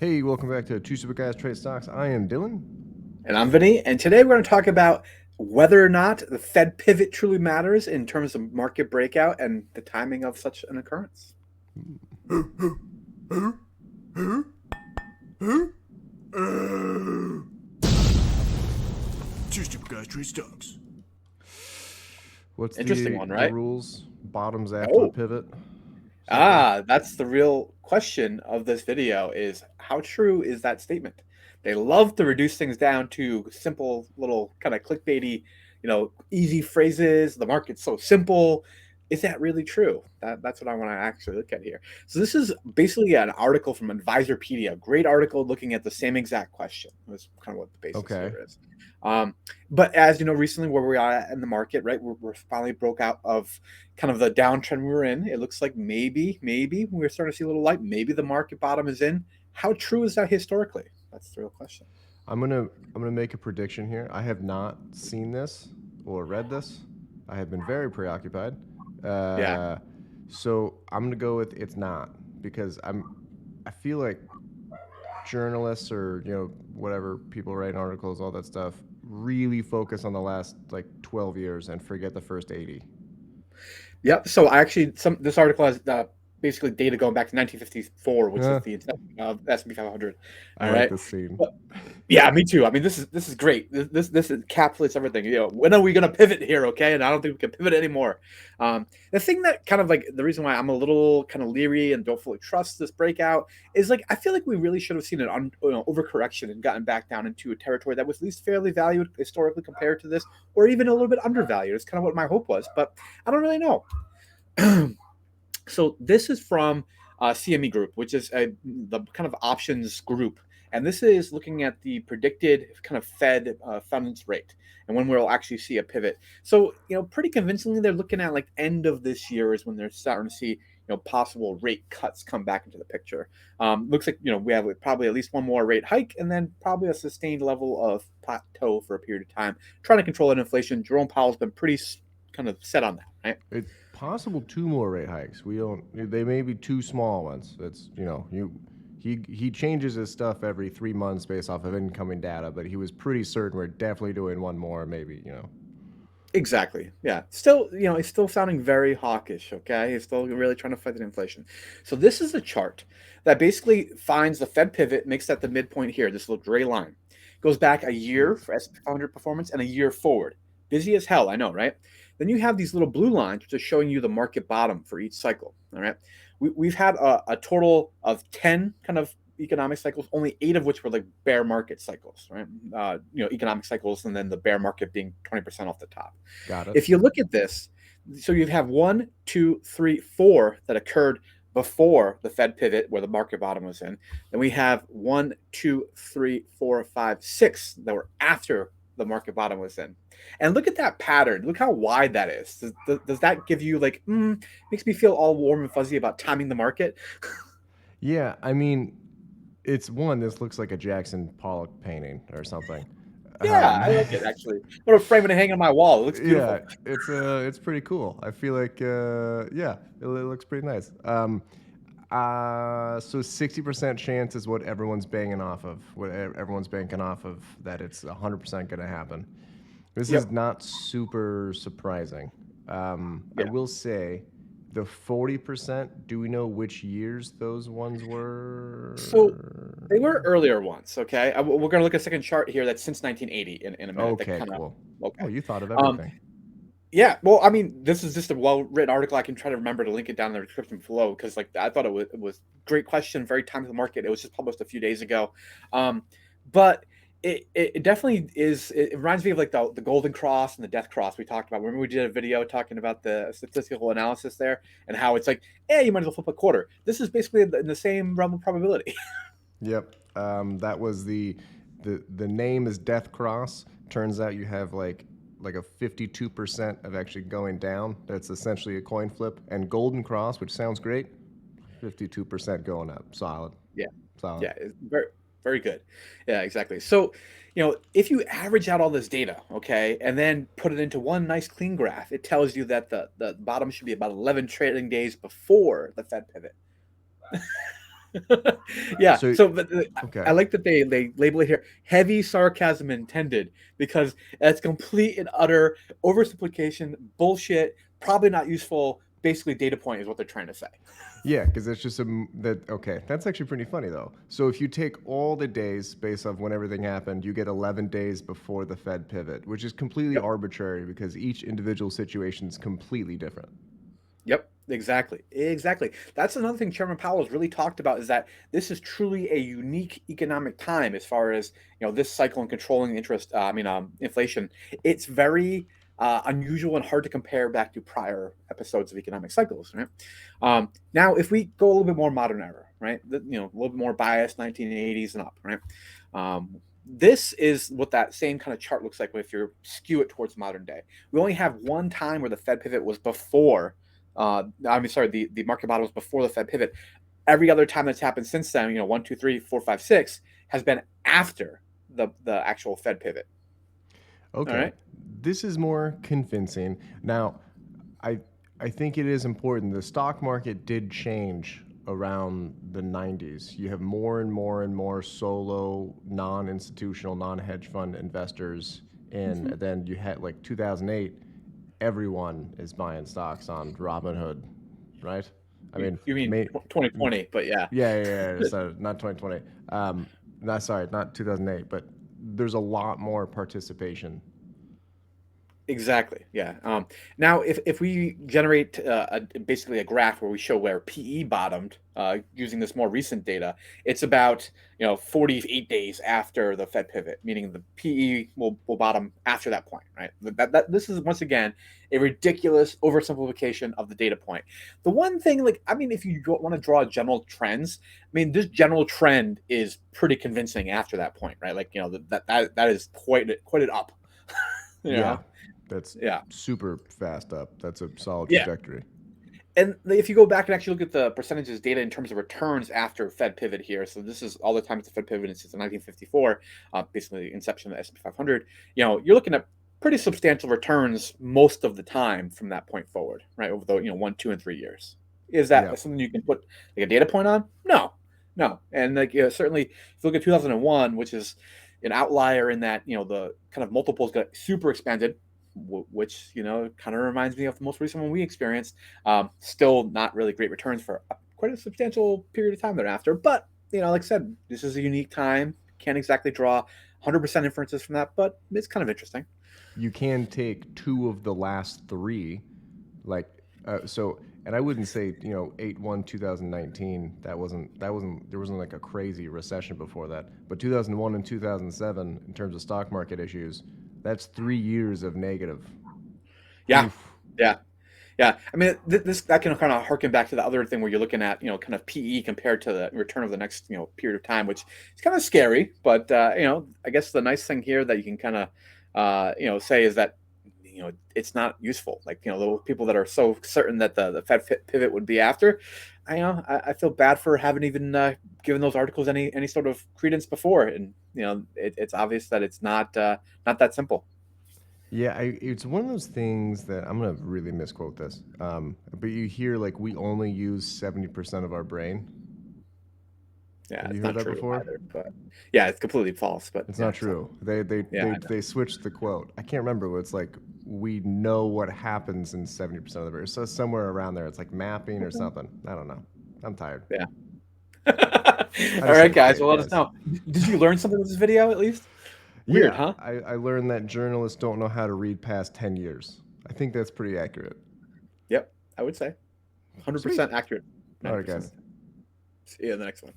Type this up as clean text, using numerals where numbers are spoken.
Hey, welcome back to Two Super Guys Trade Stocks. I am Dylan. And I'm Vinny, and today we're going to talk about whether or not the Fed pivot truly matters in terms of market breakout and the timing of such an occurrence. Two stupid guys trade stocks. What's Interesting one, the right? rules? Bottoms after the Oh, pivot? Something? that's the real question of this video is how true is that statement? They love to reduce things down to simple little kind of clickbaity, easy phrases. The market's so simple. Is that really true? That's what I want to actually look at here. So this is basically an article from Advisorpedia, great article looking at the same exact question. That's kind of what the basis Okay. here is. Um, but as you know, recently where we are in the market, right, we're finally broke out of kind of the downtrend we were in. It looks like maybe we're starting to see a little light. Maybe the market bottom is in. How true is that historically? That's the real question. I'm gonna make a prediction here. I have not seen this or read this. I have been very preoccupied. Yeah. Uh, so I'm gonna go with it's not because I feel like journalists or whatever people writing articles, all that stuff, really focus on the last like 12 years and forget the first 80. Yep. So I actually this article has basically data going back to 1954, which is Huh, the inception of S&P 500. I All like right. this scene. But yeah, me too. I mean, this is great. This encapsulates everything. When are we going to pivot here? Okay, and I don't think we can pivot anymore. The thing that kind of like the reason why I'm a little kind of leery and don't fully trust this breakout is like I feel like we really should have seen an overcorrection and gotten back down into a territory that was at least fairly valued historically compared to this, or even a little bit undervalued. It's kind of what my hope was, but I don't really know. So this is from CME Group, which is the kind of options group, and this is looking at the predicted kind of Fed funds rate and when we'll actually see a pivot. So pretty convincingly, they're looking at like end of this year is when they're starting to see possible rate cuts come back into the picture. Looks like we have probably at least one more rate hike and then probably a sustained level of plateau for a period of time, trying to control that inflation. Jerome Powell's been pretty kind of set on that, right? It's possible two more rate hikes. We don't. They may be two small ones. That's he changes his stuff every 3 months based off of incoming data, but he was pretty certain we're definitely doing one more, maybe. Exactly. Yeah. Still, he's still sounding very hawkish. Okay. He's still really trying to fight the inflation. So this is a chart that basically finds the Fed pivot, makes that the midpoint here, this little gray line. Goes back a year for S&P 500 performance and a year forward. Busy as hell, I know, right? Then you have these little blue lines, which are showing you the market bottom for each cycle. All right. We've had a total of 10 kind of economic cycles, only 8 of which were like bear market cycles, right? Economic cycles, and then the bear market being 20% off the top. Got it. If you look at this, so you have 1, 2, 3, 4 that occurred before the Fed pivot where the market bottom was in. Then we have 1, 2, 3, 4, 5, 6 that were after the market bottom was in. And look at that pattern. Look how wide that is. Does that give you like, makes me feel all warm and fuzzy about timing the market? Yeah, I mean, it's one. This looks like a Jackson Pollock painting or something. Yeah, Um, I like it actually. I'm gonna frame it and hang it on my wall. It looks yeah, beautiful. it's pretty cool. I feel like yeah, it looks pretty nice. So 60% chance is what everyone's banging off of. What everyone's banking off of that it's 100% going to happen. This is Yep. not super surprising. I Yeah. will say the 40%, do we know which years those ones So were? they were earlier ones. Okay, we're gonna look at a second chart here that's since 1980 in a minute. That Okay, kind of cool. okay. Oh, you thought of Um, everything. yeah. Well, I mean, this is just a well-written article. I can try to remember to link it down in the description below because, like, I thought it was great question, very time to the market. It was just published a few days ago, but it definitely is. It reminds me of like the Golden Cross and the Death Cross we talked about. Remember we did a video talking about the statistical analysis there and how it's like, hey, you might as well flip a quarter. This is basically in the same realm of probability. Yep. That was the name is Death Cross. Turns out you have like a 52% of actually going down. That's essentially a coin flip. And Golden Cross, which sounds great, 52% going up. Solid. Yeah. Solid. Yeah, it's very, very good. Yeah, exactly. So, if you average out all this data, okay, and then put it into one nice clean graph, it tells you that the bottom should be about 11 trading days before the Fed pivot. Yeah. So So, but okay. I like that they label it here heavy sarcasm intended because that's complete and utter oversimplification, bullshit, probably not useful. Basically, data point is what they're trying to say. Yeah, because it's just that okay. That's actually pretty funny though. So if you take all the days based off when everything happened, you get 11 days before the Fed pivot, which is completely Yep. arbitrary because each individual situation is completely different. Yep, exactly. Exactly. That's another thing Chairman Powell has really talked about is that this is truly a unique economic time as far as, this cycle and controlling interest, inflation. It's very unusual and hard to compare back to prior episodes of economic cycles, right? Now, if we go a little bit more modern era, right? A little bit more biased 1980s and up, right? This is what that same kind of chart looks like if you skew it towards modern day. We only have one time where the Fed pivot was before the market bottom was before the Fed pivot. Every other time that's happened since then, 1, 2, 3, 4, 5, 6 has been after the actual Fed pivot. All Okay, right. this is more convincing. Now, I I think it is important. The stock market did change around the 90s. You have more and more and more solo, non-institutional, non-hedge fund investors in. Mm-hmm. And then you had like 2008, everyone is buying stocks on Robinhood, right? I mean, You mean may, 2020? But yeah, yeah. So not 2020. Not sorry, not 2008, but there's a lot more participation. exactly. Yeah. Now, if we generate basically a graph where we show where PE bottomed using this more recent data, it's about 48 days after the Fed pivot, meaning the PE will bottom after that point, right? This is once again a ridiculous oversimplification of the data point. The one thing, if you want to draw general trends, this general trend is pretty convincing after that point, right? That is quite an up, you Yeah, know. that's Yeah. super fast up. That's a solid Yeah. trajectory. And if you go back and actually look at the percentages data in terms of returns after Fed pivot here, so this is all the time it's the Fed pivot since 1954, basically the inception of the S&P 500. You're looking at pretty substantial returns most of the time from that point forward, right? Over the 1, 2, and 3 years. Is Yeah. that something you can put like a data point on? No, no. And certainly, if you look at 2001, which is an outlier in that the kind of multiples got super expanded, which kind of reminds me of the most recent one we experienced. Still not really great returns for quite a substantial period of time thereafter. But like I said, this is a unique time. Can't exactly draw 100% inferences from that, but it's kind of interesting. You can take two of the last three, like so. And I wouldn't say 8/1 2019. There wasn't like a crazy recession before that. But 2001 and 2007, in terms of stock market issues, that's 3 years of negative. Yeah, Oof. yeah. Yeah, this that can kind of harken back to the other thing where you're looking at kind of PE compared to the return of the next period of time, which is kind of scary. But I guess the nice thing here that you can kind of say is that it's not useful. Like the people that are so certain that the Fed pivot would be after, I feel bad for having even given those articles any sort of credence before, and it's obvious that it's not that simple. Yeah, it's one of those things that I'm gonna really misquote this. But you hear like we only use 70% of our brain. Yeah, Have you it's heard not that true before? either, but yeah, it's completely false. But It's yeah, not so true. They switched the quote. I can't remember. But it's like we know what happens in 70% of the brain. So somewhere around there, it's like mapping or okay. something. I don't know. I'm tired. Yeah. I All just right, had guys. faith, Well, let us guys. know. Did you learn something with this video at least? Weird, Yeah, huh? I learned that journalists don't know how to read past 10 years. I think that's pretty accurate. Yep, I would say Sweet. 100% accurate. All right, 90% guys. of the time. See you in the next one.